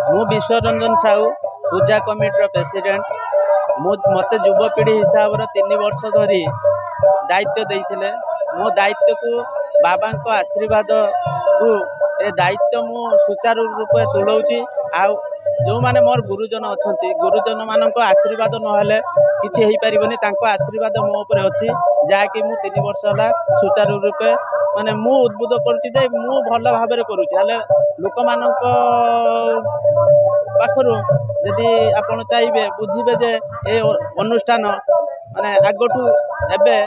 मु विश्वरंजन साहू पूजा committee president मते युवपीढ़ी हिसाब से 3 वर्ष धरी दायित्व देते मो दायित्व को बाबा आशीर्वाद रु ए दायित्व मु सुचारू रूपे तुलाऊँगी आ जो माने मोर गुरुजन अच्छा गुरुजन मान आशीर्वाद ना किसी हो पारनि आशीर्वाद मो उपर अच्छी जहाँकि मु 3 वर्ष है सुचारू रूपे माने मु उद्बुद्ध करुँचे मु भल भाव करुँचे लोक मान पाखर यदि आपण चाहिए बुझे जे ए अनुष्ठान माने आगठू एबे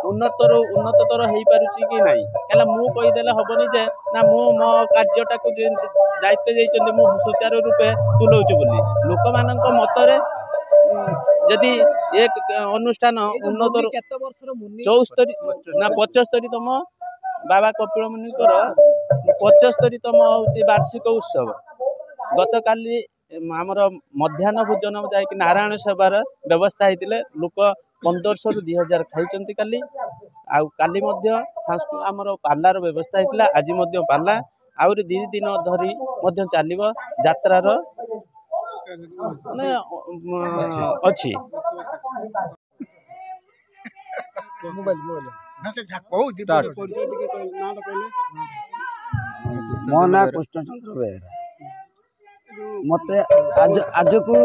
उन्नततर हो पारुची कि नहीं है मु कहीदेले हेनी जे ना मु मो कार्यटा को दायित्व देते मु सुचारू रूपे तुलाऊँ बोली लोक मान मतरे यदि एक अनुष्ठान उन्नतर 74 ना 75तम बाबा कपिल मुनिकर 75तम हूँ वार्षिक उत्सव गत काली आमर मध्याह्न भोजन जाकि नारायण सेवार व्यवस्था होते लोक 1500 रु 2000 खाई काली आली आमर पार्लार व्यवस्था होता आज पार्ला आउरी 2 दिन धरी चलो यात्रार अच्छी मो ना कृष्णचंद्र बेहरा मते आज को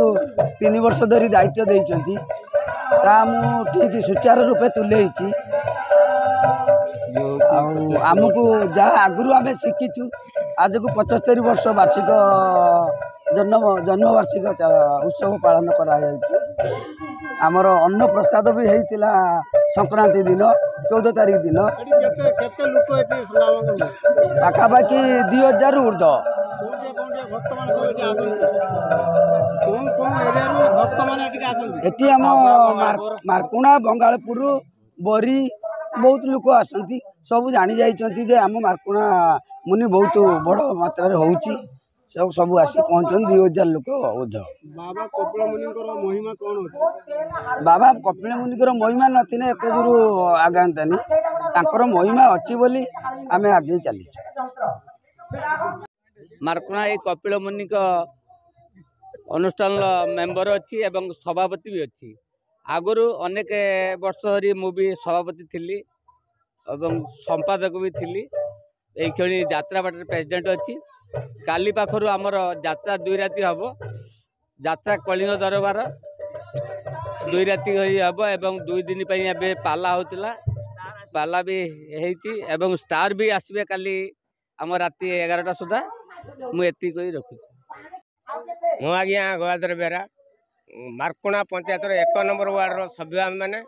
3 वर्ष धरी दायित्व देइचंती ठीक सुचारू रूपे तुले आमको जहाँ आगु आम शिखीचु आज को 75 वर्ष वार्षिक जन्म वार्षिक उत्सव पालन कर अन्न प्रसाद भी होता संक्रांति दिन 14 तारीख दिन पाखापाखि 2000 ऊर्ध एटी आम मार्कुणा बंगालपुर बरी बहुत लोक आसती सब जानी जाइए आम मार्कुणा मुनि बहुत बड़ मात्रा होउची सब आसी पहुँचन 2000 लोक बोध। बाबा कपिल मुनिकर महिमा कौन अछि? बाबा कपिल मुनिकर महिमा नथिने एत दूर आगांतानी तांकर महिमा अच्छी बोली आमे आगे चली मार्कुणा ये कपिल मुनि अनुष्ठान मेंबर अच्छी एवं सभापति भी अच्छी आगुरी अनेक वर्ष धरी मुझे सभापति थी एवं संपादक भी थी ये यात्रा बाटर प्रेसिडेंट अच्छी काली पाखर आमर यात्रा 2 राति हम यात्रा कलिंग दरबार 2 राति हम एवं 2 दिन पे पाला होता पाला भी एवं स्टार भी आसबे काली आम राति 11टा सुधा मुझे रखुची मु आज्ञा गयाधर बेहरा मार्कुणा पंचायत 1 नंबर वार्डर सभ्य मैंने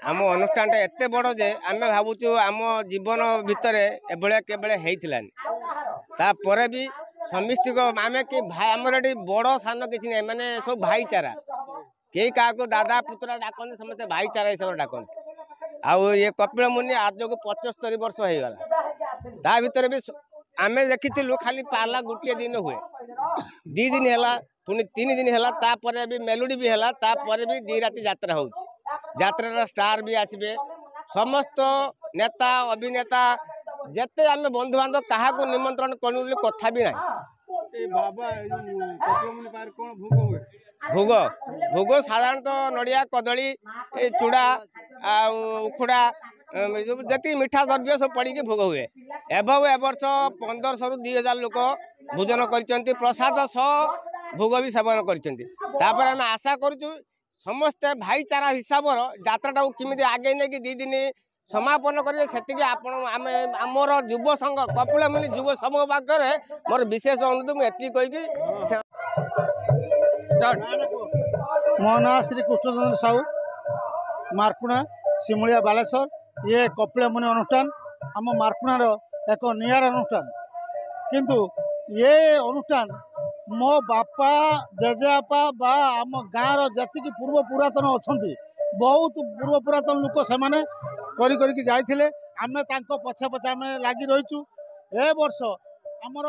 आम अनुष्ठान एत बड़ जे आम भावुँ आम जीवन भितर एभलिया केबले होइथिलानी तापर भी समिष्टि आम कि आमर ये बड़ सान किसी ना माने सब भाईचारा कई क्या दादा पुतरा डाकते समस्त भाईचारा हिसाब से डाकते आउ ये कपिल मुनि आज को 75 वर्ष हो गला ता भीतर भी आम देखी खाली पाला गोटे दिन हुए 2 दिन है पुणी 3 दिन है तापर भी मेलोडी भी है तापर भी 2 राति यात्रा हो यात्रा स्टार भी आसबे समस्त नेता अभिनेता जेते आम बंधु बांधव क्या निमंत्रण करूँ कथा भी ना भोग भोग साधारणतः नड़िया कदली चूड़ा उखुड़ा जी मीठा द्रव्य सब पड़ी भोग हुए एवं ए वर्ष 1500 रु 2000 लोक भोजन कर प्रसाद सह भोग भी सेवन कर आम आशा करूँ समस्ते भाईचारा हिसाब यात्रा किमी आगे नहीं 2 दिन समापन करेंगे से आमर युव संघ कपिल मुनि युव समूह पाखे मोर विशेष अनुरोध मुझे कहीकि मो ना श्री कृष्णचंद्र साहू मार्कुणा सिमुलिया बालेश्वर ये कपिल मुनि अनुष्ठान आम मार्कुणार एक नियार अनुष्ठान किंतु ये अनुष्ठान मो बापा जेजेबापा बा आम गाँव जी पूर्व पुरातन अच्छा बहुत पूर्व पुरातन लोक से करी जाइए आमे तांको पछे पछे आमे लागी रहीचु ए वर्ष आमर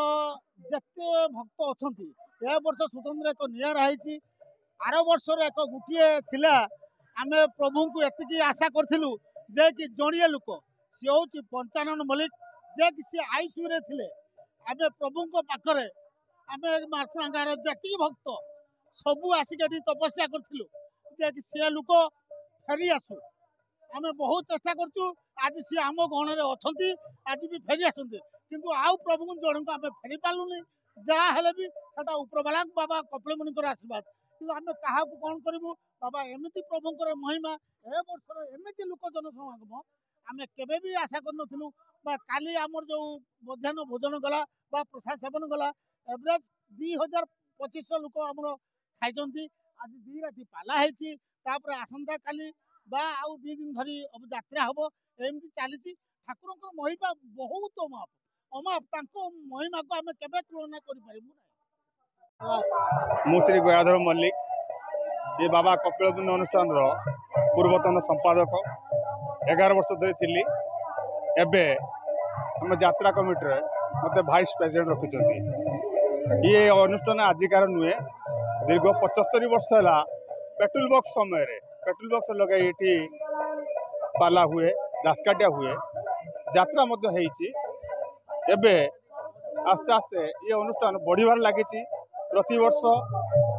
जते भक्त अछंती ए वर्ष स्वतंत्र एक नियारा है आर वर्ष एक गोटे थिला आमे प्रभु को एतिकी आशा करथिलु जे कि जणिए लोक सी हूँ पंचानन मल्लिक जे कि सी आईसीयू रे थिले आमे प्रभु पाखरे आमे मार्कुणा गाँव जति भक्त सबू आसिक तपस्या करूँ जे सी लोक फेरी आसू आमे बहुत चेष्टा करूँ आज सी आम गण में अच्छा आज भी फेरी आसते किंतु आउ प्रभु जन को आम फेरी पार्लुनि जहाँ हेले भी सेटा उपरवाला बाबा कपिलमुनि आशीर्वाद कि आम क्या कौन करूँ बाबा एमती प्रभुंर महिमा ए वर्षर एमती लोक जनसमागम आम केवे भी आशा करूँ काली आमर जो मध्याह्न भोजन गला प्रसाद सेवन गला एवरेज 2500 लोक आमर खाई आज 2 राति पाला है आसंता काली आउ 2 दिन धरी अब यात्रा हम एमती चली ठाकुर महिमा बहुत अमाप महिमा को आम केवे तुलना करूँ मु श्री गयाधर मल्लिक ये बाबा कपिलमुनि अनुष्ठान पूर्वतन संपादक 11 वर्ष धरी थी एबे हम यात्रा कमिटी मत भाइस प्रेसिडेंट रखिंट ये अनुष्ठान आजिकार नुहे दीर्घ 75 वर्ष है पेट्रोल बॉक्स समय पेट्रोल बॉक्स लगे ये पाला हुए दासकाटिया हुए यात्रा एबे आस्ते आस्ते ये अनुष्ठान बढ़िबार लगी प्रति वर्ष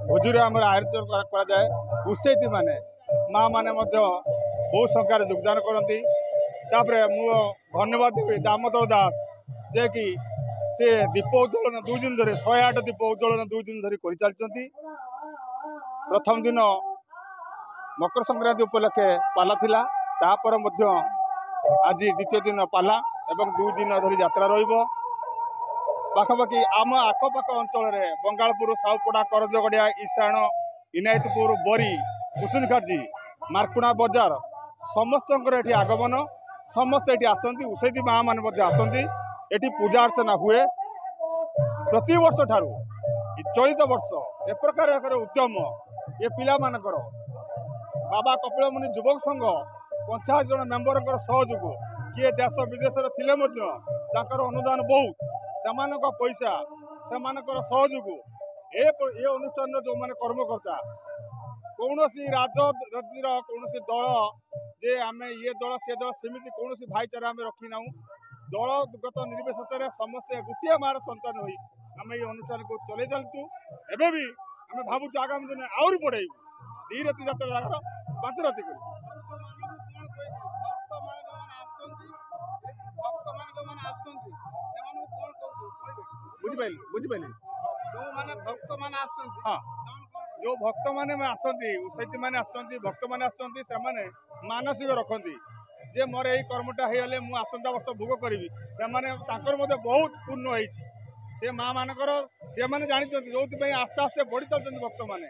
भोजूर आम आयोजन कराए उत्साहित माने माँ मैंने बहुत संख्यार योगदान करती मु धन्यवाद देवी दामोदर दास जे कि से दीप उज्ज्वलन 2 दिन धरी 108 दीप उज्ज्वलन 2 दिन धरी कर चलती प्रथम दिन मकर संक्रांति उपलक्षे पाला थिला तापर आज द्वितीय दिन पाला एवं 2 दिन धरी यात्रा रहिबो पाखापाखि आम आखपाख अंचल बंगालपुर साउपड़ा करजगड़िया ईशाण इनायतपुर बरी कुसुनखाजी मार्कुणा बजार समस्त ये आगमन समस्त ये आसती उषैती माँ मैंने आसती ये पूजा अर्चना हुए प्रति वर्ष ठारू चलित वर्ष ए प्रकार उद्यम ये पिला मानकर बाबा कपिलमुनि युवक संघ 50 जन मेम्बर सहयोग किए देश विदेश थिले अनुदान बहुत सेमानक पैसा सेमानकर सहयोग ए अनुष्ठान जो मैंने कर्मकर्ता कौन राजनीतिर कौन दल जे आम ये दल से दल सेमती कौन भाईचारा आम रखी ना दलगत निर्विशेष समस्ते गोटे मार संतान हुई आम ये अनुष्ठान को चले चलचु एवं भी आम भावुँ आगामी दिन आहरी बढ़ेबू 2 राति यात्रा 5 राति कर बुझिपारे हाँ जो भक्त मैंने आसती उषैती मैंने आसती भक्त मैंने आसती से मानसिक रखती जे मोर यही कर्मटा होगले मुझे आसंता वर्ष भोग करी से बहुत पूर्ण हो माँ मानकर से मैंने जानते जो आस्ते आस्ते बढ़ी चलते भक्त मैंने